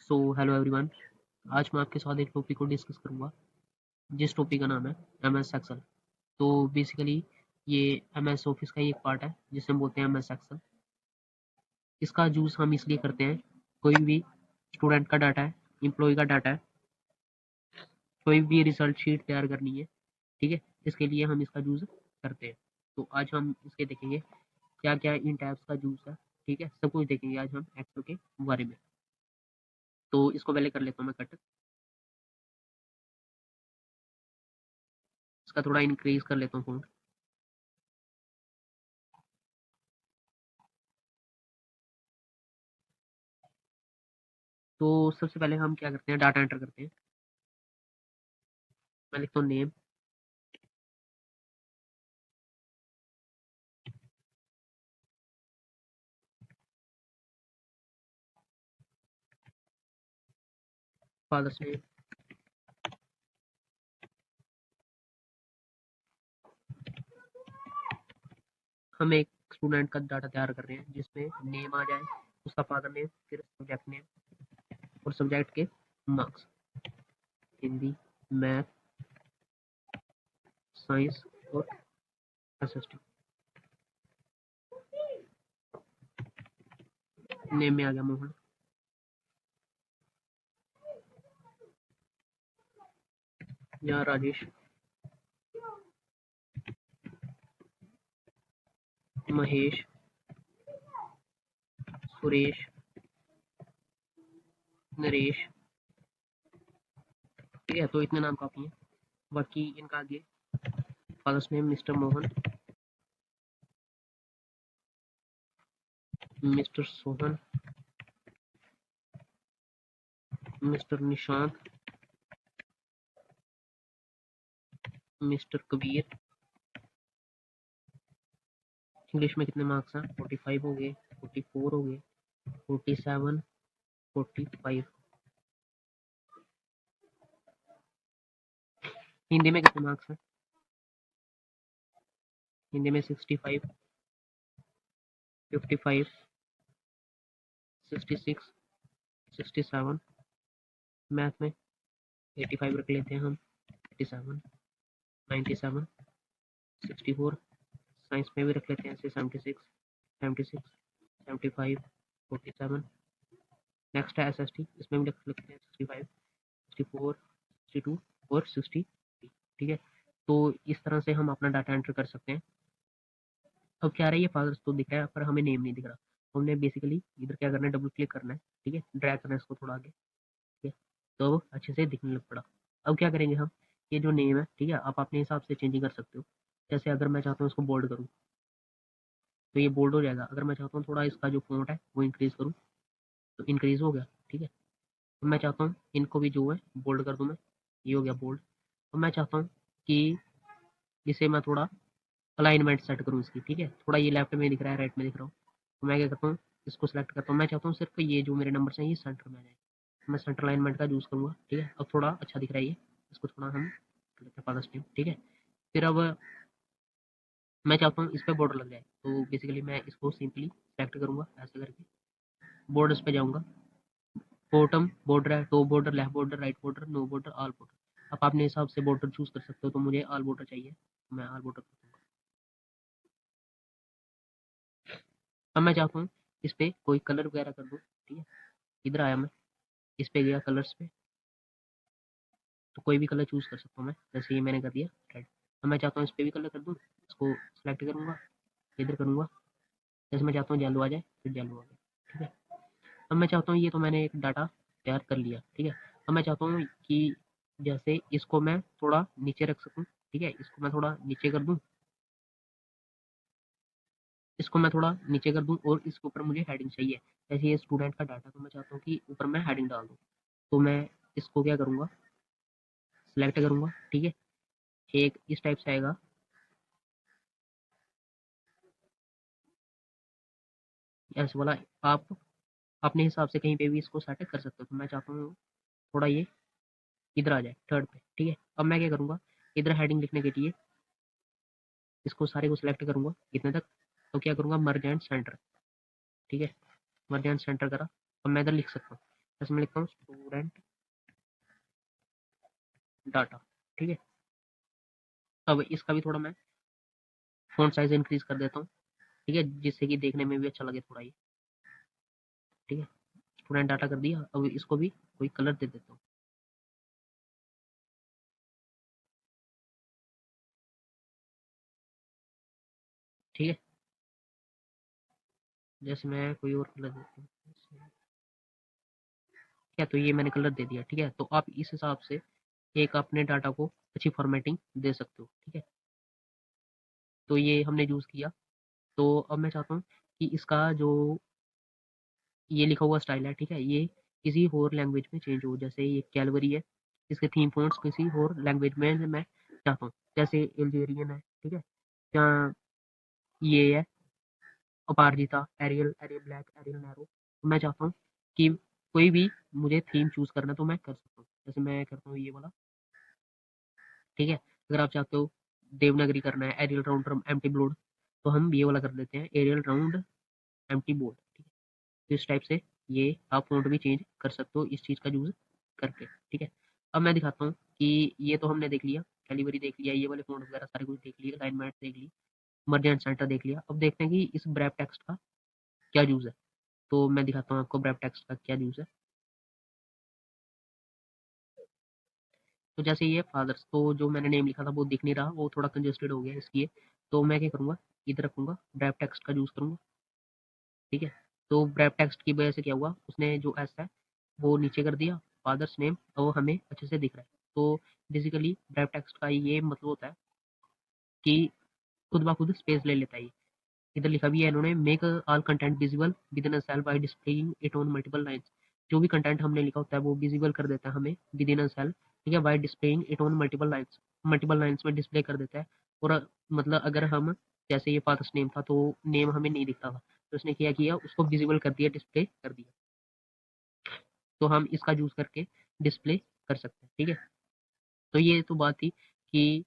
So hello everyone. आज मैं आपके साथ एक टॉपिक को डिस्कस करूंगा जिस टॉपिक का नाम है एम एस एक्सेल। तो बेसिकली ये एम एस ऑफिस का ही एक पार्ट है जिसे हम बोलते हैं एम एस एक्सेल। इसका यूज़ हम इसलिए करते हैं, कोई भी स्टूडेंट का डाटा है, एम्प्लॉय का डाटा है, कोई भी रिजल्ट शीट तैयार करनी है, ठीक है, इसके लिए हम इसका यूज़ करते हैं। तो आज हम इसके देखेंगे क्या क्या इन टैब्स का यूज़ है, ठीक है, सब कुछ देखेंगे आज हम एक्सेल के बारे में। तो इसको पहले कर लेता हूँ मैं कट, इसका थोड़ा इंक्रीज कर लेता हूँ फॉन्ट। तो सबसे पहले हम क्या करते हैं, डाटा एंटर करते हैं। मैं लिखता हूँ नेम, फादर्स नेम, हम एक स्टूडेंट का डाटा तैयार कर रहे हैं जिसमें नेम आ जाए, उसका फादर नेम, फिर सब्जेक्ट नेम और सब्जेक्ट के मार्क्स, हिंदी, मैथ, साइंस और एसएसटी। नेम में आ गया मोहन, या राजेश, महेश, सुरेश, नरेश, ठीक है। तो इतने नाम काफी हैं। बाकी इनका आगे father's name mister Mohan, mister Sohan, mister Nishant, mister Kabir. English में कितने मार्क्स हैं, 45 हो गए, 44 हो गए, 47, 45। हिंदी में कितने मार्क्स हैं, हिंदी में 65, 55, 66, 67। मैथ में 85 रख लेते हैं हम, 87, 97, 64। साइंस में भी रख लेते हैं ऐसे 76, 76, 75, 47। नेक्स्ट है एसएसटी, इसमें भी रख लेते हैं 65, 64, 62 और 60, ठीक है। तो इस तरह से हम अपना डाटा एंटर कर सकते हैं। अब क्या रहा है, ये फादर्स तो दिख रहा है पर हमें नेम नहीं दिख रहा। तो हमने बेसिकली इधर क्या करना है, डबल क्लिक करना है, ठीक है, ड्रैग करना है इसको थोड़ा आगे, ठीक है। तो अब अच्छे से दिखने लग पड़ा। अब क्या करेंगे हम, ये जो नेम है, ठीक है, आप अपने हिसाब से चेंजिंग कर सकते हो। जैसे अगर मैं चाहता हूँ इसको बोल्ड करूँ तो ये बोल्ड हो जाएगा। अगर मैं चाहता हूँ थोड़ा इसका जो फॉन्ट है वो इंक्रीज करूँ तो इंक्रीज हो गया, ठीक है। तो मैं चाहता हूँ इनको भी जो है बोल्ड कर दूँ मैं, ये हो गया बोल्ड। तो मैं चाहता हूँ कि इसे मैं थोड़ा अलाइनमेंट सेट करूँ इसकी, ठीक है, थोड़ा ये लेफ्ट में दिख रहा है, राइट में दिख रहा हूँ। तो मैं क्या करता हूँ, इसको सेलेक्ट करता हूँ। मैं चाहता हूँ सिर्फ ये जो मेरे नंबर हैं ये सेंटर में आ जाए। मैं सेंटर अलाइनमेंट का यूज़ करूँगा, ठीक है। अब थोड़ा अच्छा दिख रहा है ये, इसको थोड़ा हम कर लेते हैं फादर्स नेम, ठीक है। फिर अब मैं चाहता हूँ इस पर बॉर्डर लग जाए, तो बेसिकली मैं इसको सिंपली सेलेक्ट करूँगा ऐसे करके, बॉर्डर्स पे जाऊँगा, बॉटम बॉर्डर है, top border, left border, right border, no border, all border. आप अपने हिसाब से बॉर्डर चूज कर सकते हो। तो मुझे ऑल बॉर्डर चाहिए, मैं ऑल बॉर्डर कर दूंगा। अब मैं चाहता हूँ इस पे कोई कलर वगैरह कर दूँ, ठीक है। इधर आया मैं, इस पे गया कलर्स पे, तो कोई भी कलर चूज कर सकता हूँ मैं, जैसे ये मैंने कर दिया रेड। अब मैं चाहता हूँ इस पे भी कलर कर दूँ, इसको सेलेक्ट करूँगा, इधर करूँगा, जैसे मैं चाहता हूँ येलो आ जाए, फिर येलो आ जाए, ठीक है। अब मैं चाहता हूँ, ये तो मैंने एक डाटा तैयार कर लिया, ठीक है। अब मैं चाहता हूँ कि जैसे इसको मैं थोड़ा नीचे रख सकूँ, ठीक है, इसको मैं थोड़ा नीचे कर दूँ, इसको मैं थोड़ा नीचे कर दूँ और इसके ऊपर मुझे हेडिंग चाहिए। जैसे ये स्टूडेंट का डाटा, तो मैं चाहता हूँ कि ऊपर मैं हेडिंग डाल दूँ। तो मैं इसको क्या करूँगा, सिलेक्ट करूँगा, ठीक है। एक इस टाइप से आएगा, ऐसे वाला। आप अपने हिसाब से कहीं पे भी इसको सेट कर सकते हो। तो मैं चाहता हूँ थोड़ा ये इधर आ जाए थर्ड पे, ठीक है। अब मैं क्या करूँगा, इधर हेडिंग लिखने के लिए इसको सारे को सिलेक्ट करूँगा इतने तक। तो क्या करूँगा, मर्ज एंड सेंटर, ठीक है, मर्ज एंड सेंटर करा। अब मैं इधर लिख सकता हूँ, जैसे मैं लिखता हूँ स्टूडेंट डाटा, ठीक है। अब इसका भी थोड़ा मैं फ़ॉन्ट साइज़ इंक्रीज़ कर देता हूँ, ठीक है, जिससे कि देखने में भी अच्छा लगे थोड़ा ये, ठीक है। स्टूडेंट डाटा कर दिया, अब इसको भी कोई कलर दे देता हूँ, ठीक है। जैसे मैं कोई और कलर देता हूँ, ठीक है, तो ये मैंने कलर दे दिया, ठीक है। तो आप इस हिसाब से एक अपने डाटा को अच्छी फॉर्मेटिंग दे सकते हो, ठीक है। तो ये हमने यूज़ किया। तो अब मैं चाहता हूँ कि इसका जो ये लिखा हुआ स्टाइल है, ठीक है, ये किसी और लैंग्वेज में चेंज हो। जैसे ये कैलवरी है, इसके थीम फ़ॉन्ट्स किसी और लैंग्वेज में मैं चाहता हूँ, जैसे अल्जेरियन है, ठीक है, या ये है Aparajita, Arial, Arial black, Arial narrow. तो मैं चाहता हूँ कि कोई भी मुझे थीम चूज़ करना तो मैं कर सकता हूँ। जैसे मैं करता हूँ ये वाला, ठीक है। अगर आप चाहते हो देवनागरी करना है, एरियल राउंड एम्प्टी बोल्ड, तो हम ये वाला कर देते हैं, एरियल राउंड एम्प्टी बोल्ड, ठीक है। तो इस टाइप से ये आप फ़ॉन्ट भी चेंज कर सकते हो इस चीज़ का यूज़ करके, ठीक है। अब मैं दिखाता हूँ कि ये तो हमने देख लिया, कैलिबरी देख लिया, ये वाले फ़ॉन्ट वगैरह सारे कुछ देख लिया, अलाइनमेंट देख ली, मर्ज एंड सेंटर देख लिया। अब देखते हैं कि इस ब्रैप टेक्स्ट का क्या यूज़ है। तो मैं दिखाता हूँ आपको ब्रैप टेक्स्ट का क्या यूज़ है। तो जैसे ये फादर्स, तो जो मैंने नेम लिखा था वो दिख नहीं रहा, वो थोड़ा कंजेस्टेड हो गया इसलिए। तो मैं क्या करूँगा, इधर रखूँगा, ब्रैप टेक्स्ट का यूज़ करूँगा, ठीक है। तो ब्रैप टेक्स्ट की वजह से क्या हुआ, उसने जो एस है वो नीचे कर दिया, फादर्स नेम, और वो हमें अच्छे से दिख रहा है। तो बेसिकली ब्रैप टेक्स्ट का ये मतलब होता है कि खुद ब खुद स्पेस ले लेता है ये। इधर लिखा भी है इन्होंने, make all content visible within a cell by displaying it on multiple lines. जो भी कंटेंट हमने लिखा होता है वो विजिबल कर देता है हमें विद इन अ सेल, ठीक है, by displaying it on multiple lines में डिस्प्ले कर देता है। और मतलब अगर हम, जैसे ये फादर्स नेम था तो नेम हमें नहीं दिखता था, तो उसने क्या किया, उसको विजिबल कर दिया, डिस्प्ले कर दिया। तो हम इसका यूज़ करके डिस्प्ले कर सकते हैं, ठीक है। तो ये तो बात थी कि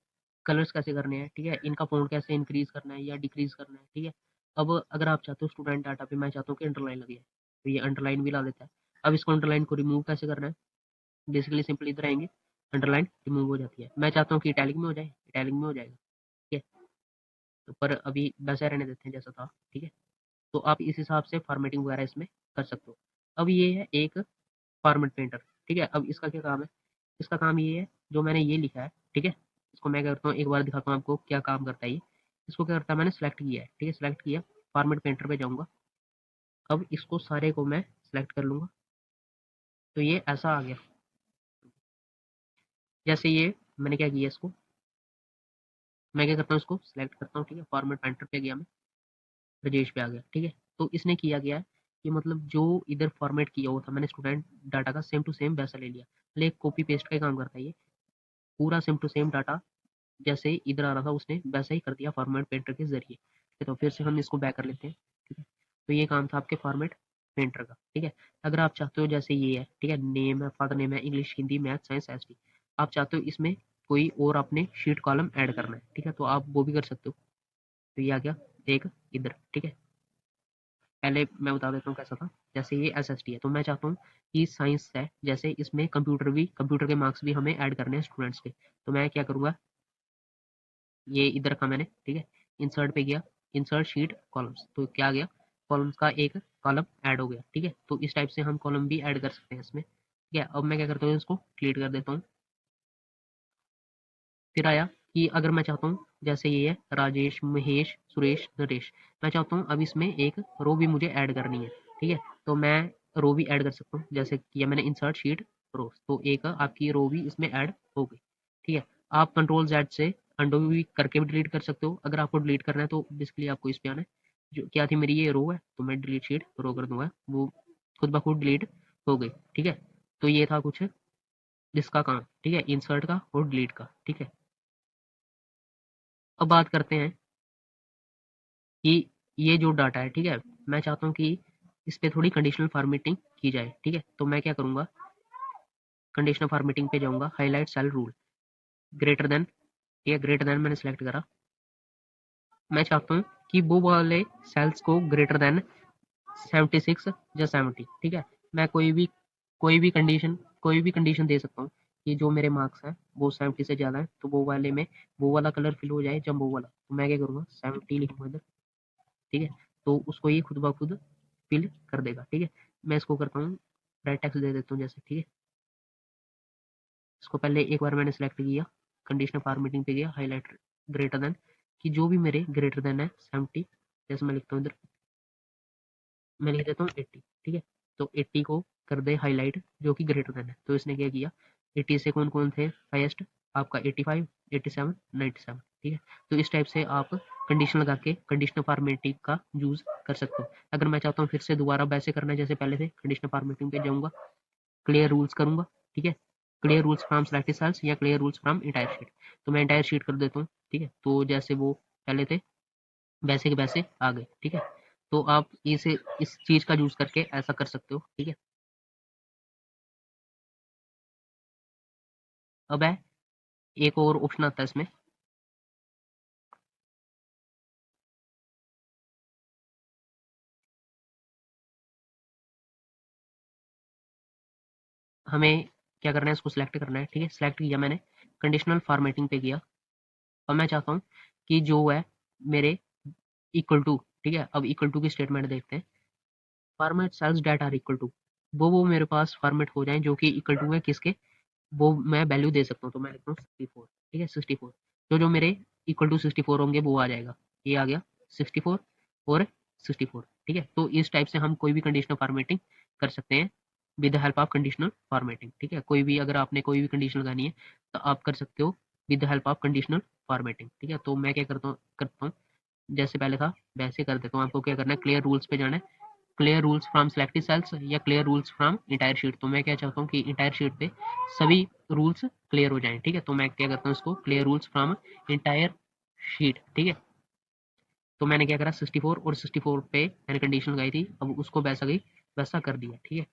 कलर्स कैसे करने हैं, ठीक है, इनका फ़ॉन्ट कैसे इंक्रीज़ करना है या डिक्रीज़ करना है, ठीक है। अब अगर आप चाहते हो स्टूडेंट डाटा पे मैं चाहता हूँ कि अंडरलाइन लगे, तो ये अंडरलाइन भी ला देता है। अब इसको अंडरलाइन को रिमूव कैसे करना है, बेसिकली सिंपली इधर आएँगे, अंडरलाइन रिमूव हो जाती है। मैं चाहता हूँ कि इटैलिक में हो जाए, इटैलिक में हो जाएगा, ठीक है। तो पर अभी वैसा रहने देते हैं जैसा था, ठीक है। तो आप इस हिसाब से फॉर्मेटिंग वगैरह इसमें कर सकते हो। अब ये है एक फॉर्मेट पेंटर, ठीक है। अब इसका क्या काम है, इसका काम ये है, जो मैंने ये लिखा है, ठीक है, इसको मैं क्या करता हूँ, एक बार दिखाता हूँ आपको क्या काम करता है ये। इसको क्या करता है, मैंने सेलेक्ट किया है, ठीक है, सेलेक्ट किया, फॉर्मेट पेंटर पे जाऊँगा। अब इसको सारे को मैं सेलेक्ट कर लूँगा, तो ये ऐसा आ गया। जैसे ये मैंने क्या किया, इसको मैं क्या करता हूँ, इसको सेलेक्ट करता हूँ, ठीक है, फॉर्मेट पेंटर पे गया मैं, ब्रजेश पे आ गया, ठीक है। तो इसने किया गया है कि मतलब जो इधर फॉर्मेट किया हुआ था मैंने स्टूडेंट डाटा का, सेम टू सेम वैसा ले लिया। ले कॉपी पेस्ट का ही काम करता है ये, पूरा सेम टू सेम डाटा जैसे इधर आ रहा था उसने वैसा ही कर दिया फॉर्मेट पेंटर के जरिए, ठीक है। तो फिर से हम इसको बैक कर लेते हैं, ठीक है। तो ये काम था आपके फॉर्मेट पेंटर का, ठीक है। अगर आप चाहते हो, जैसे ये है, ठीक है, नेम है, फादर नेम है, English, Hindi, math, science, ST, आप चाहते हो इसमें कोई और आपने शीट कॉलम ऐड करना है, ठीक है, तो आप वो भी कर सकते हो। तो ये आ गया एक इधर, ठीक है। पहले मैं बता देता हूँ कैसा था। जैसे ये एसएसटी है, तो मैं चाहता हूँ कि साइंस है, जैसे इसमें कंप्यूटर के मार्क्स भी हमें ऐड करने हैं स्टूडेंट्स के। तो मैं क्या करूँगा, ये इधर रखा मैंने, ठीक है, इंसर्ट पे गया, इंसर्ट शीट कॉलम्स, तो क्या आ गया, कॉलम्स का एक कॉलम ऐड हो गया, ठीक है। तो इस टाइप से हम कॉलम भी ऐड कर सकते हैं इसमें, ठीक है। अब मैं क्या करता हूँ, इसको क्लियर कर देता हूँ। फिर आया कि अगर मैं चाहता हूँ, जैसे ये है राजेश, महेश, सुरेश, नरेश, मैं चाहता हूँ अब इसमें एक रो भी मुझे ऐड करनी है, ठीक है। तो मैं रो भी ऐड कर सकता हूँ, जैसे किया मैंने इंसर्ट शीट रो, तो एक आपकी रो भी इसमें ऐड हो गई, ठीक है। आप कंट्रोल जेड से अंडो भी करके भी डिलीट कर सकते हो। अगर आपको डिलीट करना है तो बेसिकली आपको इस पे आना है। जो क्या थी मेरी ये रो है, तो मैं डिलीट शीट रो कर दूंगा, वो खुद ब खुद डिलीट हो गई, ठीक है। तो ये था कुछ जिसका काम, ठीक है, इंसर्ट का और डिलीट का, ठीक है। अब बात करते हैं कि ये जो डाटा है, ठीक है, मैं चाहता हूँ कि इस पे थोड़ी कंडीशनल फॉर्मेटिंग की जाए, ठीक है। तो मैं क्या करूँगा, कंडीशनल फॉर्मेटिंग पे जाऊँगा, highlight cell rule, greater than, ये ग्रेटर देन मैंने सेलेक्ट करा। मैं चाहता हूँ कि वो वाले सेल्स को ग्रेटर देन 76 या 70, ठीक है। मैं कोई भी कोई भी कंडीशन दे सकता हूँ कि जो मेरे मार्क्स है वो 70 से ज़्यादा है, तो वो वाले में वो वाला कलर फिल हो जाए जब वो वाला, तो मैं क्या करूँगा 70 लिखूंगा इधर, ठीक है। तो उसको ये खुद ब खुद फिल कर देगा, ठीक है। मैं इसको करता हूँ राइट टेक्स्ट दे देता हूँ जैसे, ठीक है। इसको पहले एक बार मैंने सेलेक्ट किया, कंडीशनल फॉर्मेटिंग पे गया, हाईलाइट ग्रेटर देन, कि जो भी मेरे ग्रेटर देन है 70, जैसे मैं लिखता हूँ इधर, मैं लिख देता हूँ 80, ठीक है। तो 80 को कर दे हाईलाइट जो कि ग्रेटर देन है, तो इसने क्या किया, 80 से कौन कौन थे हाईएस्ट, आपका 85, 87, 97, ठीक है। तो इस टाइप से आप कंडीशन लगा के कंडीशनल फॉर्मेटिंग का यूज कर सकते हो। अगर मैं चाहता हूँ फिर से दोबारा वैसे करना है जैसे पहले थे, कंडीशनल फॉर्मेटिंग पे जाऊंगा, क्लियर रूल्स करूंगा, ठीक है। Clear rules from selected cells या clear rules from entire sheet, तो मैं इंटायर शीट कर देता हूँ, ठीक है। तो जैसे वो पहले थे वैसे के वैसे आ गए, ठीक है। तो आप इस चीज का यूज करके ऐसा कर सकते हो, ठीक है। अब है एक और ऑप्शन आता है इसमें, हमें क्या करना है, इसको सिलेक्ट करना है, ठीक है। सिलेक्ट किया मैंने, कंडीशनल फॉर्मेटिंग पे किया। अब मैं चाहता हूँ कि जो है मेरे इक्वल टू, ठीक है। अब इक्वल टू की स्टेटमेंट देखते हैं, format cells that are equal to, वो मेरे पास फॉर्मेट हो जाए जो कि इक्वल टू है किसके, वो मैं वैल्यू दे सकता हूँ। तो मैं लिखता हूँ 64, ठीक है, 64। तो जो मेरे इक्वल टू 64 होंगे वो आ जाएगा, ये आ गया 64 और 64, ठीक है। तो इस टाइप से हम कोई भी कंडीशनल फॉर्मेटिंग कर सकते हैं with the help of conditional formatting, ठीक है। कोई भी अगर आपने कोई भी कंडीशन लगानी है तो आप कर सकते हो with the help of conditional formatting, ठीक है। तो मैं क्या करता हूँ जैसे पहले था वैसे कर देता हूँ। आपको क्या करना है, क्लियर रूल्स पे जाना है, clear rules from selected cells या clear rules from entire sheet. तो मैं क्या चाहता हूँ कि इंटायर शीट पे सभी रूल्स क्लियर हो जाएं, ठीक है। तो मैं क्या करता हूँ इसको clear rules from entire sheet, ठीक है। तो मैंने क्या करा 64 और 64 पे मैंने कंडीशन लगाई थी, अब उसको वैसा गई वैसा कर दिया, ठीक है।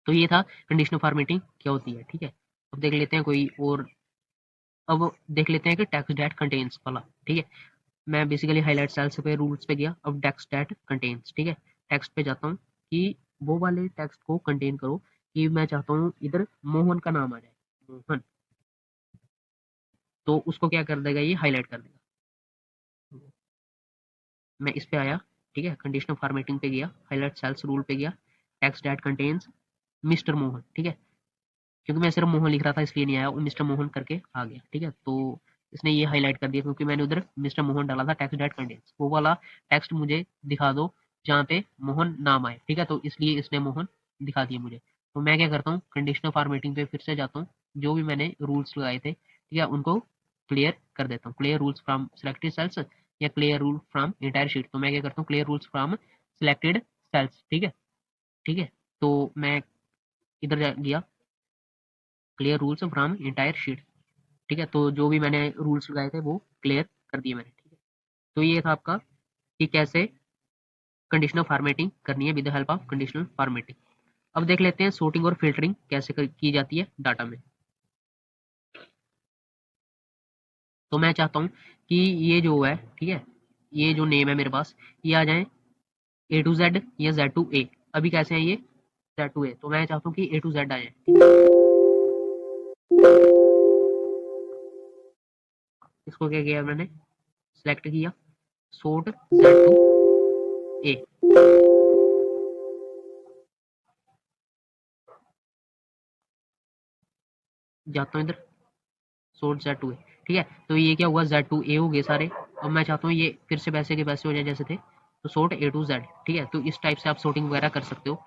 तो ये था कंडीशनल फॉर्मेटिंग क्या होती है, ठीक है। अब देख लेते हैं कोई और, अब देख लेते हैं कि टेक्स्ट डेट कंटेन्स वाला, ठीक है। मैं बेसिकली हाईलाइट सेल्स पे रूल्स पे गया, अब टेक्स्ट डेट कंटेन्स, ठीक है। टेक्स्ट पे जाता हूँ कि वो वाले टेक्स्ट को कंटेन करो कि मैं चाहता हूँ इधर मोहन का नाम आ जाए, मोहन। तो उसको क्या कर देगा, ये हाईलाइट कर देगा। मैं इस पे आया, ठीक है, कंडीशनल फॉर्मेटिंग पे गया, हाईलाइट सेल्स रूल पे गया, text date contains mister Mohan, ठीक है। क्योंकि मैं सिर्फ मोहन लिख रहा था इसलिए नहीं आया, वो मिस्टर मोहन करके आ गया, ठीक है। तो इसने ये हाईलाइट कर दिया क्योंकि मैंने उधर मिस्टर मोहन डाला था, टेक्स्ट डेट कंटेन्स वो वाला टेक्स्ट मुझे दिखा दो जहाँ पे मोहन नाम आए, ठीक है। तो इसलिए इसने मोहन दिखा दिया मुझे। तो मैं क्या करता हूँ कंडीशनल फॉर्मेटिंग पे फिर से जाता हूँ, जो भी मैंने रूल्स लगाए थे, ठीक है, उनको क्लियर कर देता हूँ, clear rules from selected cells या clear rule from entire sheet. तो मैं क्या करता हूँ clear rules from selected cells, ठीक है, ठीक है। तो मैं इधर गया, clear rules from entire sheet, ठीक है। तो जो भी मैंने रूल्स लगाए थे वो क्लियर कर दिए मैंने, ठीक है। तो ये था आपका कि कैसे कंडीशनल फॉर्मेटिंग करनी है with the help of conditional formatting. अब देख लेते हैं sorting और फिल्टरिंग कैसे की जाती है डाटा में। तो मैं चाहता हूँ कि ये जो है, ठीक है, ये जो नेम है मेरे पास ये आ जाए A to Z या Z to A। अभी कैसे हैं ये Z to A, तो मैं चाहता हूँ कि A to Z आ जाए, ठीक है। इसको क्या किया मैंने, सिलेक्ट किया, sort Z to A, जाता हूँ इधर sort Z to A, ठीक है। तो ये क्या हुआ Z to A हो गए सारे। अब मैं चाहता हूँ ये फिर से वैसे के वैसे हो जाए जैसे थे, तो sort A to Z, ठीक है। तो इस टाइप से आप sorting वगैरह कर सकते हो।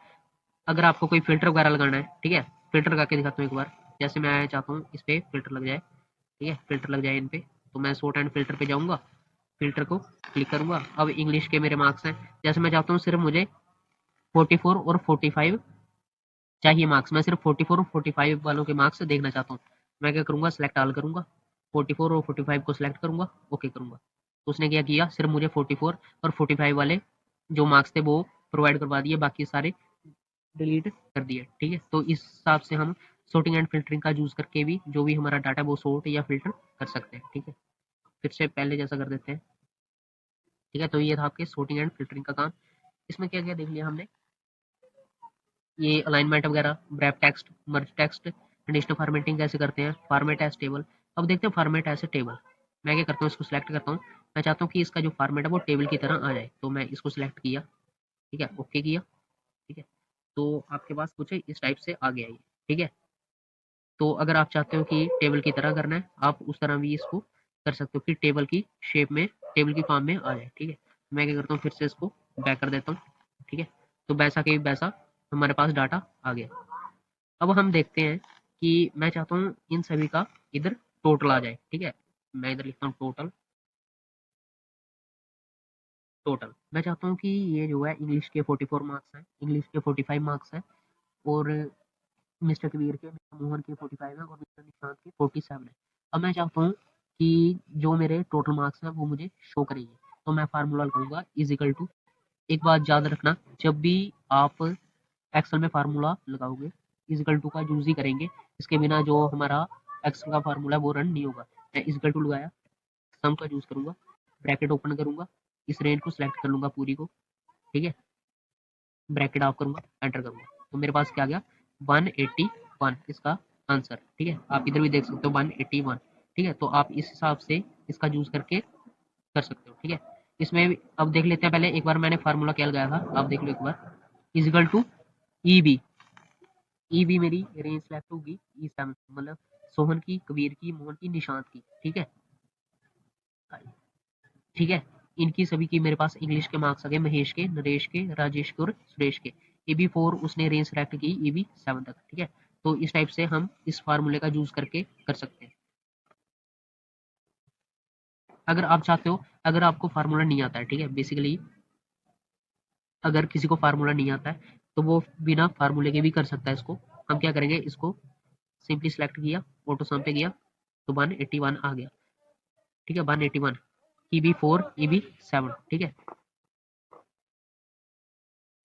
अगर आपको कोई फिल्टर वगैरह लगाना है, ठीक है, फिल्टर लगा के दिखाता हूँ एक बार। जैसे मैं चाहता हूँ इस पे फिल्टर लग जाए, ठीक है, फिल्टर लग जाए इन पे, तो मैं सॉर्ट एंड फिल्टर पे जाऊंगा, फिल्टर को क्लिक करूंगा। अब इंग्लिश के मेरे मार्क्स हैं, जैसे मैं चाहता हूँ सिर्फ मुझे 44 और 45 चाहिए मार्क्स, मैं सिर्फ 44 और 45 वालों के मार्क्स देखना चाहता हूँ। मैं क्या करूंगा, सेलेक्ट ऑल करूंगा, 44 और 45 को सिलेक्ट करूंगा, ओके करूंगा। तो उसने क्या किया, सिर्फ मुझे 44 और 45 वाले जो मार्क्स थे वो प्रोवाइड करवा दिए, बाकी सारे डिलीट कर दिए, ठीक है। तो इस हिसाब से हम sorting एंड फिल्टरिंग का यूज करके भी जो भी हमारा डाटा है वो सॉर्ट या फिल्टर कर सकते हैं, ठीक है। फिर से पहले जैसा कर देते हैं, ठीक है। तो ये था आपके sorting एंड फिल्टरिंग का काम। इसमें क्या क्या देख लिया हमने, ये अलाइनमेंट वगैरह, ब्रैप टेक्स्ट, मर्ज टेक्स्ट, कंडीशनल फॉर्मेटिंग कैसे करते हैं, फॉर्मेट एज टेबल। अब देखते हैं फॉर्मेट एज ए टेबल। मैं क्या करता हूँ, इसको सिलेक्ट करता हूँ। मैं चाहता हूँ कि इसका जो फॉर्मेट है वो टेबल की तरह आ जाए, तो मैं इसको सिलेक्ट किया, ठीक है, ओके किया, ठीक है। तो आपके पास कुछ इस टाइप से आ गया ये, ठीक है। तो अगर आप चाहते हो कि टेबल की तरह करना है, आप उस तरह भी इसको कर सकते हो कि टेबल की शेप में, टेबल की फॉर्म में आ जाए, ठीक है। मैं क्या करता हूँ, फिर से इसको बैक कर देता हूँ, ठीक है। तो वैसा के वैसा हमारे पास डाटा आ गया। अब हम देखते हैं कि मैं चाहता हूँ इन सभी का इधर टोटल आ जाए, ठीक है। मैं इधर लिखता हूँ टोटल, टोटल मैं चाहता हूँ कि ये जो है इंग्लिश के 44 मार्क्स हैं, इंग्लिश के 45 मार्क्स हैं, और मिस्टर कबीर के, मिस्टर मोहन के 45 है, और मिस्टर निशांत के 47 है। अब मैं चाहता हूँ कि जो मेरे टोटल मार्क्स हैं वो मुझे शो करेंगे, तो मैं फार्मूला लगाऊंगा इज इक्वल टू, एक बात याद रखना, जब भी आप एक्सेल में फार्मूला लगाओगे, इज इक्वल टू का यूज ही करेंगे, इसके बिना जो हमारा एक्सेल का फार्मूला है वो रन नहीं होगा। मैं इज इक्वल टू लगाया, सम का यूज करूंगा, ब्रैकेट ओपन करूंगा, इस रेंज को सिलेक्ट कर लूंगा पूरी को, ठीक है, ब्रैकेट ऑफ करूंगा, एंटर करूंगा, तो मेरे पास क्या आ गया, 181 इसका आंसर, ठीक है। आप इधर भी देख सकते हो 181, ठीक है। तो आप इस हिसाब से इसका यूज करके कर सकते हो, ठीक है। इसमें अब देख लेते हैं, पहले एक बार मैंने फार्मूला क्या लगाया था, आप देख लो एक बार, equal to E B, E B मेरी रेंज सेलेक्ट होगी E7, मतलब सोहन की, कबीर की, मोहन की, निशांत की, ठीक है, ठीक है। इनकी सभी की मेरे पास इंग्लिश के मार्क्स आ गए, महेश के, नरेश के, राजेश के और सुरेश के। AB4 उसने रेंज सेलेक्ट की EB7 तक, ठीक है। तो इस टाइप से हम इस फार्मूले का यूज करके कर सकते हैं। अगर आप चाहते हो, अगर आपको फार्मूला नहीं आता है, ठीक है, बेसिकली अगर किसी को फार्मूला नहीं आता है तो वो बिना फार्मूले के भी कर सकता है इसको। हम क्या करेंगे, इसको सिंपली सेलेक्ट किया, ऑटो सम पे गया, तो 181 आ गया, ठीक है, 181, EB4 EB7, ठीक है।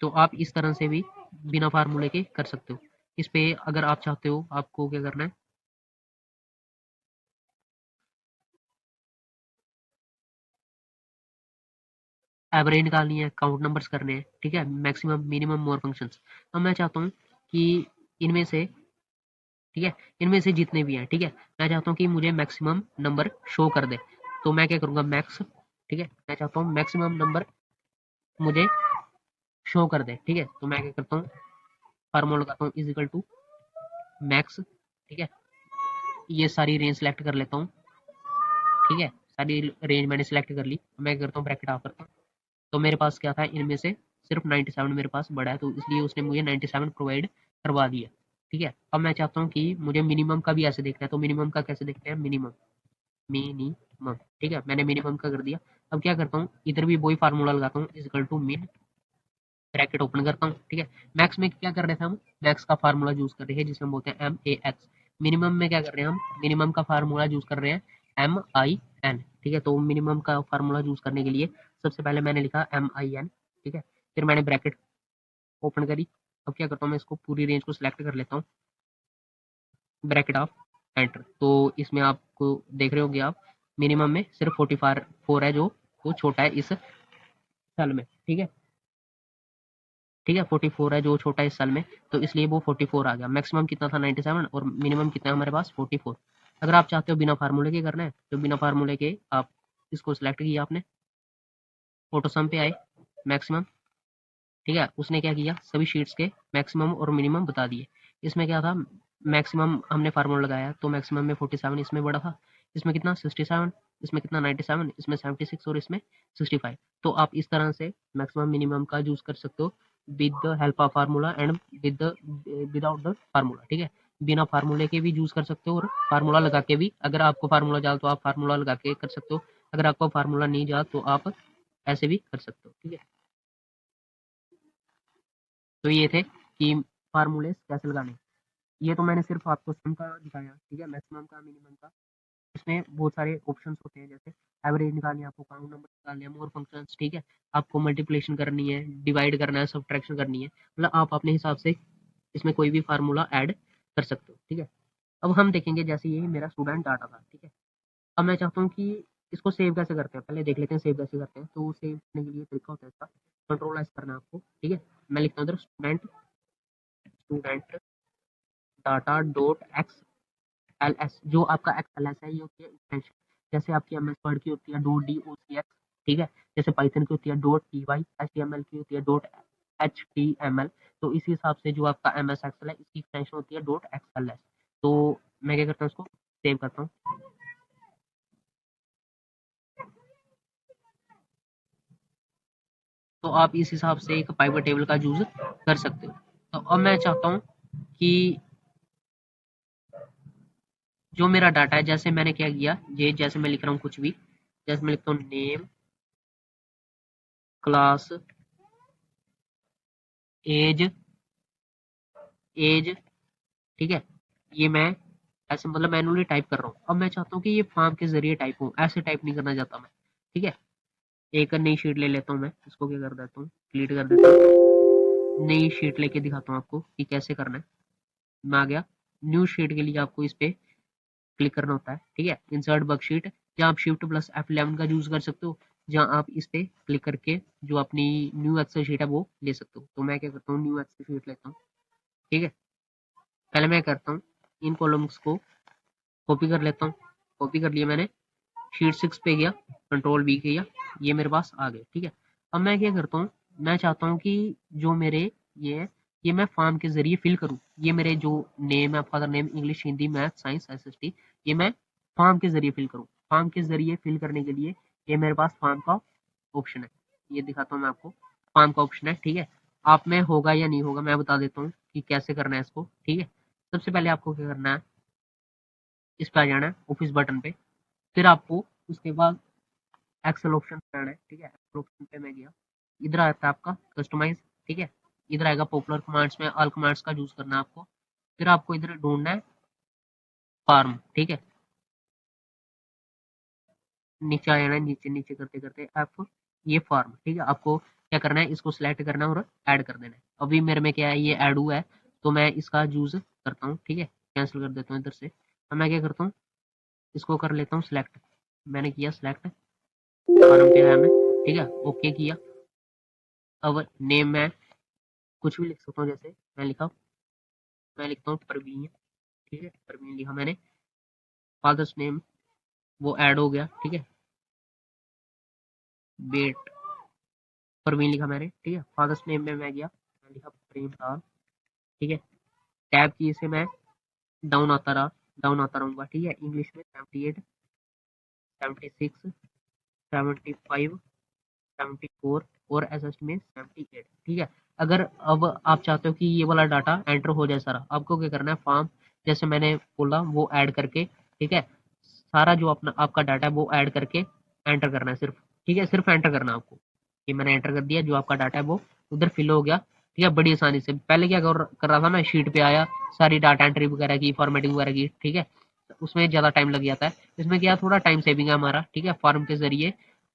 तो आप इस तरह से भी बिना फार्मूले के कर सकते हो। इस पे अगर आप चाहते हो, आपको क्या करना है, एवरेज निकालनी है, काउंट नंबर्स करने हैं, ठीक है, मैक्सिमम, मिनिमम, मोर फंक्शंस। अब मैं चाहता हूँ कि इनमें से, ठीक है, इनमें से जितने भी हैं, ठीक है, मैं चाहता हूँ कि मुझे मैक्सिमम नंबर शो कर दे। तो मैं क्या करूँगा, मैक्स, ठीक है, मैं चाहता हूँ मैक्सिमम नंबर मुझे शो कर दे, ठीक है। तो मैं क्या करता हूँ, फार्मूला लगाता हूँ, इज इक्वल टू मैक्स, ठीक है, ये सारी रेंज सेलेक्ट कर लेता हूँ, ठीक है, सारी रेंज मैंने सेलेक्ट कर ली। मैं करता हूँ ब्रैकेट ऑफ करता हूँ, तो मेरे पास क्या था, इनमें से सिर्फ 97 मेरे पास बड़ा है, तो इसलिए उसने मुझे 97 प्रोवाइड करवा दिया, ठीक है। अब मैं चाहता हूँ कि मुझे मिनिमम का भी ऐसे देखना है, तो मिनिमम का कैसे देखते हैं, मिनिमम, मिनिमम, ठीक है, मैंने मिनिमम का कर दिया। अब क्या करता हूँ, इधर भी वही फार्मूला लगाता हूँ, इज इक्वल टू मिन, ब्रैकेट ओपन करता हूँ, ठीक है। मैक्स में क्या कर रहे थे हम, मैक्स का फार्मूला यूज कर रहे हैं जिसे हम बोलते हैं MAX। मिनिमम में क्या कर रहे हैं हम, मिनिमम का फार्मूला यूज कर रहे हैं MIN, ठीक है। तो मिनिमम का फार्मूला यूज करने के लिए सबसे पहले मैंने लिखा MIN, ठीक है, फिर मैंने ब्रैकेट ओपन करी। अब क्या करता हूँ, मैं इसको पूरी रेंज को सिलेक्ट कर लेता हूँ, ब्रैकेट ऑफ, एंटर। तो इसमें आपको देख रहे होंगे आप, मिनिमम में सिर्फ 44 है, जो वो छोटा है इस सेल में, ठीक है, ठीक है, 44 है जो छोटा है इस साल में, तो इसलिए वो 44 आ गया। मैक्सिमम कितना था, 97, और मिनिमम कितना है हमारे पास, 44। अगर आप चाहते हो बिना फार्मूले के करना है, तो बिना फार्मूले के आप इसको सिलेक्ट किया आपने, ऑटो सम पे आए, मैक्सिमम, ठीक है, उसने क्या किया, सभी शीट्स के मैक्सिमम और मिनिमम बता दिए। इसमें क्या था, मैक्सिमम हमने फार्मूला लगाया, तो मैक्सिमम में 47 इसमें बड़ा था, इसमें कितना 67, इसमें कितना 97, इसमें 76 और इसमें 65। तो आप इस तरह से मैक्सिमम मिनिमम का यूज कर सकते हो with the help of formula and without the formula, ठीक है। बिना फार्मूले के भी यूज कर सकते हो और फार्मूला लगा के भी, अगर आपको फार्मूला जाओ तो आप फार्मूला लगा के कर सकते हो, अगर आपको फार्मूला नहीं जाओ तो आप ऐसे भी कर सकते हो, ठीक है। तो ये थे कि फार्मूले कैसे लगाने। ये तो मैंने सिर्फ आपको सम का दिखाया, ठीक है, मैक्सिमम का, मिनिमम का। इसमें बहुत सारे ऑप्शंस होते हैं, जैसे एवरेज निकालनी है आपको, काउंट नंबर निकालने हैं, मोर फंक्शंस, ठीक है, आपको मल्टीप्लिकेशन करनी है, डिवाइड करना है, सब्ट्रैक्शन करनी है, मतलब आप अपने हिसाब से इसमें कोई भी फार्मूला ऐड कर सकते हो, ठीक है। अब हम देखेंगे, जैसे ये मेरा स्टूडेंट डाटा था, ठीक है। अब मैं चाहता हूँ कि इसको सेव कैसे करते हैं, पहले देख लेते हैं सेव कैसे करते हैं। तो सेव करने के लिए तरीका होता है इसका, कंट्रोल एस करना है आपको, ठीक है। मैं लिखता हूँ इधर student, student data dot x L S, जो आपका एक्स एल एस है, ये होती है एक्सटेंशन। जैसे आपकी एम एस वर्ड की होती है dot D O C X, ठीक है। जैसे पाइथन की होती है dot T Y, H T M L की होती है dot H T M L. तो इसी हिसाब से जो आपका एम एस एक्सएल है, इसकी एक्सटेंशन होती है डॉट एक्स एल एस। तो मैं क्या करता हूँ, इसको सेव करता हूँ। तो आप इस हिसाब से एक पाइवट टेबल का यूज कर सकते हो। तो अब मैं चाहता हूँ कि जो मेरा डाटा है, जैसे मैंने क्या किया, ये जैसे मैं लिख रहा हूँ कुछ भी, जैसे मैं लिखता हूँ नेम, क्लास, एज, एज, ठीक है। ये मैं ऐसे मतलब मैनुअली टाइप कर रहा हूँ। अब मैं चाहता हूँ कि ये फॉर्म के जरिए टाइप हो, ऐसे टाइप नहीं करना चाहता मैं, ठीक है। एक नई शीट ले लेता हूँ मैं, इसको क्या कर देता हूँ, डिलीट कर देता हूँ। नई शीट लेके दिखाता हूँ आपको कि कैसे करना है। मैं आ गया। न्यू शीट के लिए आपको इस पे क्लिक करना होता है, ठीक है। इंसर्ट वर्कशीट, जहाँ आप शिफ्ट प्लस F11 का यूज कर सकते हो, जहाँ आप इस पे क्लिक करके जो अपनी न्यू एक्सेल शीट है वो ले सकते हो। तो मैं क्या करता हूँ, न्यू एक्सेल शीट लेता हूँ, ठीक है। पहले मैं करता हूँ, इन कॉलम्स को कॉपी कर लेता हूँ। कॉपी कर लिया मैंने, शीट 6 पे गया, कंट्रोल V किया, ये मेरे पास आ गए, ठीक है। अब मैं क्या करता हूँ, मैं चाहता हूँ कि जो मेरे ये मैं फॉर्म के जरिए फिल करूँ। ये मेरे जो नेम है, father name, English, Hindi, math, science, SST, ये मैं फॉर्म के जरिए फिल करूँ। फॉर्म के जरिए फिल करने के लिए ये मेरे पास फॉर्म का ऑप्शन है, ये दिखाता हूँ मैं आपको। फॉर्म का ऑप्शन है, ठीक है। आप में होगा या नहीं होगा मैं बता देता हूँ कि कैसे करना है इसको, ठीक है। सबसे पहले आपको क्या करना है, इस पे आ जाना है ऑफिस बटन पे। फिर आपको उसके बाद एक्सेल ऑप्शन पे आना है, ठीक है। एक्सेल ऑप्शन पे मैं गया, इधर आता है आपका कस्टमाइज, ठीक है। इधर आएगा पॉपुलर कमांड्स में ऑल कमांड्स का यूज करना है आपको। फिर आपको इधर ढूंढना है फार्म, ठीक है। नीचे आ जाना है, नीचे नीचे करते करते आप ये फार्म, ठीक है। आपको क्या करना है, इसको सिलेक्ट करना है और ऐड कर देना है। अभी मेरे में क्या है, ये ऐड हुआ है, तो मैं इसका यूज करता हूँ, ठीक है। कैंसिल कर देता हूँ इधर से। अब मैं क्या करता हूँ, इसको कर लेता हूँ सिलेक्ट। मैंने किया सिलेक्ट, फार्म पे आया मैं, ठीक है, ओके किया। अब नेम में कुछ भी लिख सकता हूँ, जैसे मैं लिखता हूँ प्रवीण, ठीक है। प्रवीण लिखा मैंने। फादर्स नेम वो ऐड हो गया, ठीक है। बेट प्रवीण लिखा मैंने, ठीक है। फादर्स नेम में मैं गया, मैं लिखा प्रेम लाल, ठीक है। टैब की से मैं डाउन आता रहा, डाउन आता रहूंगा, ठीक है। इंग्लिश में 78, 76, 75, 74 और SST में 78, ठीक है। अगर अब आप चाहते हो कि ये वाला डाटा एंटर हो जाए सारा, आपको क्या करना है, फॉर्म जैसे मैंने बोला वो ऐड करके, ठीक है, सारा जो अपना आपका डाटा है वो ऐड करके एंटर करना है सिर्फ, ठीक है। सिर्फ एंटर करना है आपको। ये मैंने एंटर कर दिया, जो आपका डाटा है वो उधर फिल हो गया, ठीक है, बड़ी आसानी से। पहले क्या कर रहा था मैं, शीट पे आया, सारी डाटा एंट्री वगैरह की, फॉर्मेटिंग वगैरह की, ठीक है। उसमें ज्यादा टाइम लग जाता है। इसमें क्या थोड़ा टाइम सेविंग है हमारा, ठीक है। फॉर्म के जरिए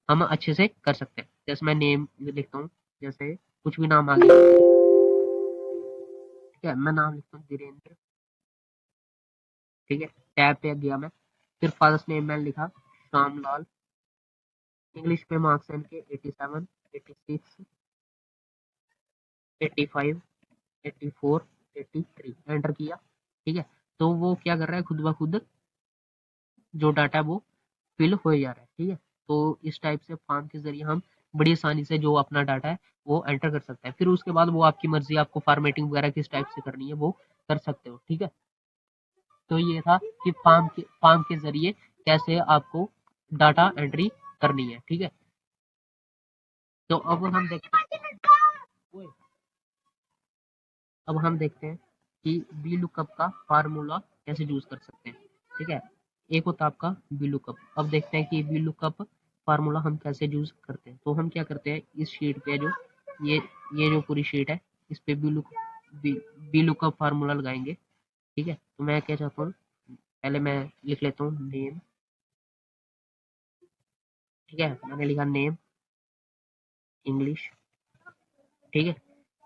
हम अच्छे से कर सकते हैं। जैसे मैं नेम लिखता हूँ, जैसे कुछ भी नाम आ गया, ठीक है। मैं नाम लिखता हूँ धीरेन्द्र, ठीक है। टैब पे गया मैं, फिर फादर्स नेम मैंने लिखा श्यामलाल। इंग्लिश में मार्क्स हैं इनके 87, 86, 85, 84, 83, एंटर किया, ठीक है। तो वो क्या कर रहा है, खुद ब खुद जो डाटा है वो फिल हो जा रहा है, ठीक है। तो इस टाइप से फॉर्म के जरिए हम बड़ी आसानी से जो अपना डाटा है वो एंटर कर सकते हैं। फिर उसके बाद वो आपकी मर्जी, आपको फॉर्मेटिंग वगैरह किस टाइप से करनी है वो कर सकते हो, ठीक है। तो ये था कि फॉर्म के जरिए कैसे आपको डाटा एंट्री करनी है, ठीक है। तो अब हम देखते हैं कि वी लुकअप का फार्मूला कैसे यूज कर सकते हैं, ठीक है। एक होता है आपका वी लुकअप। अब देखते हैं कि वी लुकअप फार्मूला हम कैसे यूज करते हैं। तो हम क्या करते हैं, इस शीट पे जो ये ये जो पूरी शीट है, इस पे वी लुकअप फार्मूला लगाएंगे, ठीक है। तो मैं क्या चाहता हूँ, पहले मैं लिख लेता हूँ नेम, ठीक है। मैंने लिखा नेम इंग्लिश, ठीक है।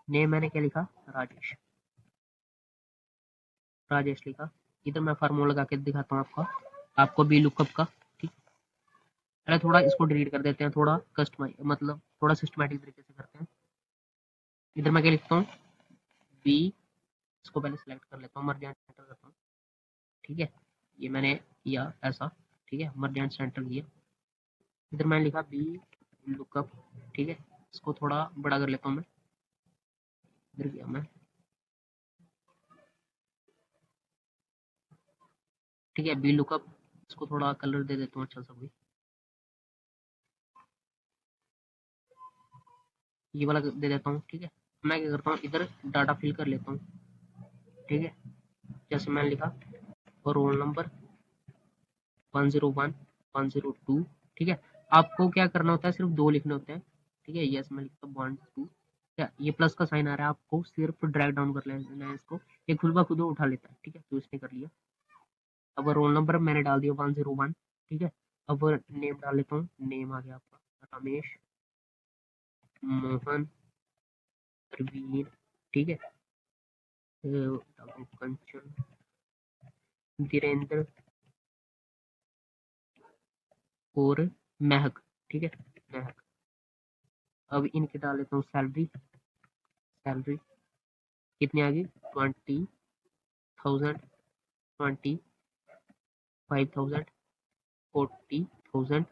नेम मैंने क्या लिखा, राजेश, राजेश लिखा। इधर मैं फार्मूला लगा के दिखाता हूँ आपको बी लुकअप का, ठीक। पहले थोड़ा इसको डिलीट कर देते हैं, थोड़ा कस्टमाइज मतलब थोड़ा सिस्टमैटिक तरीके से करते हैं। इधर मैं क्या लिखता हूँ, बी इसको पहले सिलेक्ट कर लेता हूँ, मर्ज एंड सेंटर करता हूँ। ठीक है, ये मैंने किया ऐसा। ठीक है, मर्ज एंड सेंटर किया। इधर मैंने लिखा बी लुकअप। ठीक है, इसको थोड़ा बड़ा कर लेता हूँ मैं। इधर गया मैं। ठीक है, बी लुकअप, इसको थोड़ा कलर दे देता हूँ अच्छा सा कोई, ये वाला दे देता हूँ। ठीक है, मैं क्या करता हूँ, इधर डाटा फिल कर लेता हूँ। ठीक है, जैसे मैंने लिखा और रोल नंबर 101 102। ठीक है, आपको क्या करना होता है, सिर्फ 2 लिखने होते हैं। ठीक है, यस मैं लिखता हूँ 1 2। क्या ये प्लस का साइन आ रहा है, आपको सिर्फ ड्रैग डाउन कर लेना है इसको, ये खुद ब खुद उठा लेता है। ठीक है, तो इसने कर लिया। अब रोल नंबर मैंने डाल दिया 101। ठीक है, अब नेम डाल लेता हूँ, नेम आ गया आपका रमेश, मोहन, प्रवीण। ठीक है, कंचन, धीरेन्द्र और महक। ठीक है, महक। अब इनके डाल लेता हूँ सैलरी। सैलरी कितनी आ गई, 20,000, 25,000, 40,000, 30,000,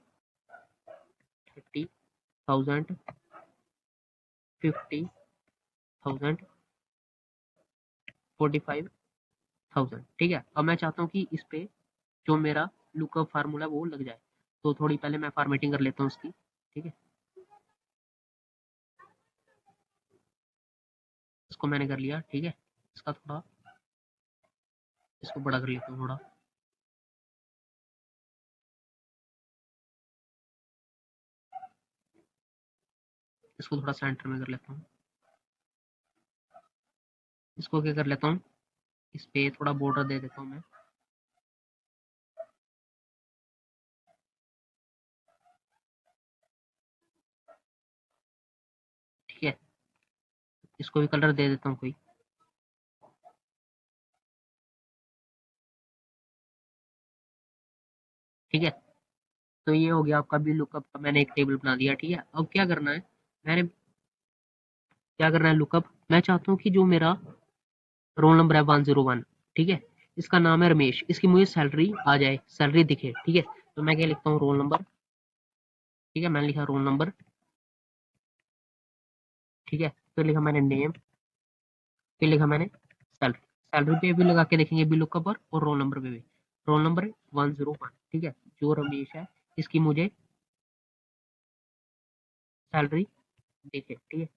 50,000, 45,000। ठीक है, अब मैं चाहता हूँ कि इस पे जो मेरा लुकअप फार्मूला वो लग जाए, तो थोड़ी पहले मैं फॉर्मेटिंग कर लेता हूँ उसकी। ठीक है, इसको मैंने कर लिया। ठीक है, इसका थोड़ा, इसको बड़ा कर लेता हूँ थोड़ा। इसको थोड़ा सेंटर में कर लेता हूँ। इसको क्या कर लेता हूँ, इस पे थोड़ा बॉर्डर दे देता हूँ मैं। ठीक है, इसको भी कलर दे देता हूँ कोई। ठीक है, तो ये हो गया आपका भी लुकअप का, मैंने एक टेबल बना दिया। ठीक है, अब क्या करना है, मैंने क्या करना है, लुकअप मैं चाहता हूँ कि जो मेरा रोल नंबर है 101। ठीक है, इसका नाम है रमेश, इसकी मुझे सैलरी आ जाए, सैलरी दिखे। ठीक है, तो मैं क्या लिखता हूँ, रोल नंबर। ठीक है, मैंने लिखा रोल नंबर। ठीक है, फिर लिखा मैंने नेम, फिर लिखा मैंने सैलरी। सैलरी पे भी लगा के देखेंगे बी लुकअप पर, और रोल नंबर पे भी। Roll number 101। ठीक है, जो रमेश है इसकी मुझे सैलरी देखिए। ठीक है,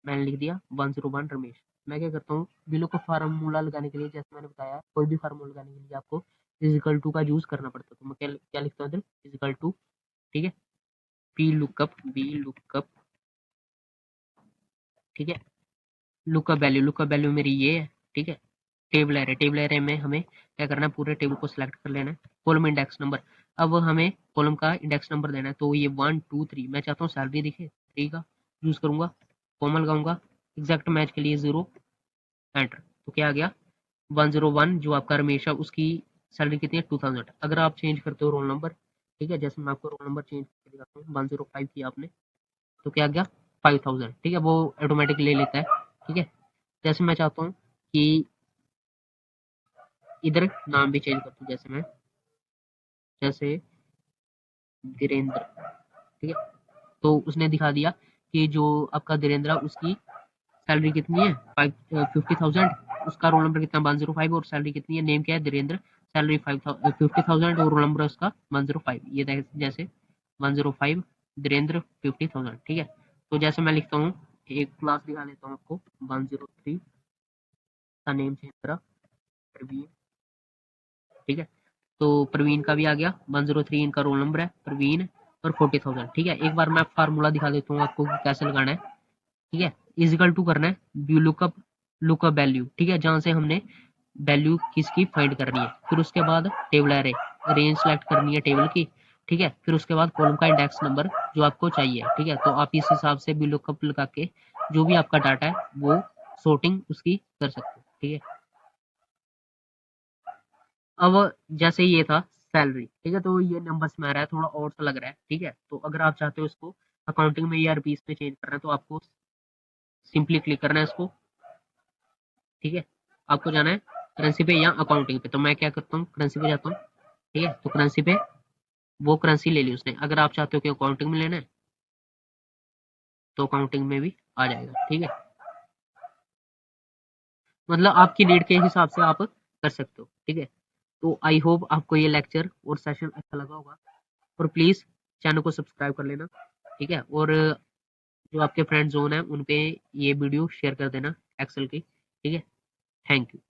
मैंने लिख दिया 101 रमेश। मैं क्या करता हूँ, बिलो का फार्मूला लगाने के लिए, जैसे मैंने बताया कोई भी फार्मूला लगाने के लिए आपको इजिकल टू का यूज करना पड़ता है, तो मैं क्या लिखता हूँ इधर, इजिकल टू। ठीक है, बी लुकअप। ठीक है, लुकअप वैल्यू मेरी ये है। ठीक है, टेबल एरे, टेबल एरे में हमें क्या करना है, पूरे टेबल को सिलेक्ट कर लेना है। कॉलम इंडेक्स नंबर, अब हमें कॉलम का इंडेक्स नंबर देना है, तो ये 1 2 3, मैं चाहता हूँ सैलरी दिखे 3 का यूज करूंगा, कॉमा लगाऊंगा, एग्जैक्ट मैच के लिए 0, एंटर। तो क्या आ गया, 101 जो आपका रमेश है उसकी सैलरी कितनी है, 2000। अगर आप चेंज करते हो रोल नंबर, ठीक है, जैसे मैं आपको रोल नंबर चेंज करके दिखाता हूँ, 105 किया आपने, तो क्या आ गया, 5000। ठीक है, वो ऑटोमेटिक ले लेता है। ठीक है, जैसे मैं चाहता हूँ कि इधर नाम भी चेंज कर दूँ, जैसे धीरेन्द्र। ठीक है, तो उसने दिखा दिया कि जो आपका धीरेन्द्र है उसकी सैलरी कितनी है, 50,000। उसका रोल नंबर कितना, 105, और सैलरी कितनी है, नेम क्या है, धीरेन्द्र, सैलरी 50,000, और रोल नंबर उसका 105। ये जैसे 105 धीरेन्द्र 50,000। ठीक है, तो जैसे मैं लिखता हूँ, एक क्लास दिखा देता हूँ आपको, 103 का नेम चेंज करा, प्रवीण। ठीक है, तो प्रवीण का भी आ गया, 103 इनका रोल नंबर है, प्रवीण, और 40,000। ठीक है, एक बार मैं फार्मूला दिखा देता हूँ आपको कि कैसे लगाना है। ठीक है, इजिकल टू करना है, लुकअप वैल्यू। ठीक है, जहां से हमने वैल्यू किसकी फाइंड करनी है, फिर उसके बाद टेबल एरे, रेंज सेलेक्ट करनी है टेबल की। ठीक है, फिर उसके बाद कॉलम का इंडेक्स नंबर जो आपको चाहिए। ठीक है, तो आप इस हिसाब से भी लुकअप लगा के जो भी आपका डाटा है वो सॉर्टिंग उसकी कर सकते हो। ठीक है, अब जैसे ये था सैलरी। ठीक है, तो ये नंबर्स में आ रहा है, थोड़ा और सा लग रहा है। ठीक है, तो अगर आप चाहते हो इसको अकाउंटिंग में या रुपीस में चेंज करना है, तो आपको सिंपली क्लिक करना है इसको। ठीक है, आपको जाना है करेंसी पे या अकाउंटिंग पे। तो मैं क्या करता हूँ, करेंसी पे जाता हूँ। ठीक है, तो करेंसी पे वो करेंसी ले ली उसने। अगर आप चाहते हो कि अकाउंटिंग में लेना है तो अकाउंटिंग में भी आ जाएगा। ठीक है, मतलब आपकी नीड के हिसाब से आप कर सकते हो। ठीक है, तो आई होप आपको ये लेक्चर और सेशन अच्छा लगा होगा, और प्लीज चैनल को सब्सक्राइब कर लेना। ठीक है, और जो आपके फ्रेंड जोन है उन पे ये वीडियो शेयर कर देना एक्सेल की। ठीक है, थैंक यू।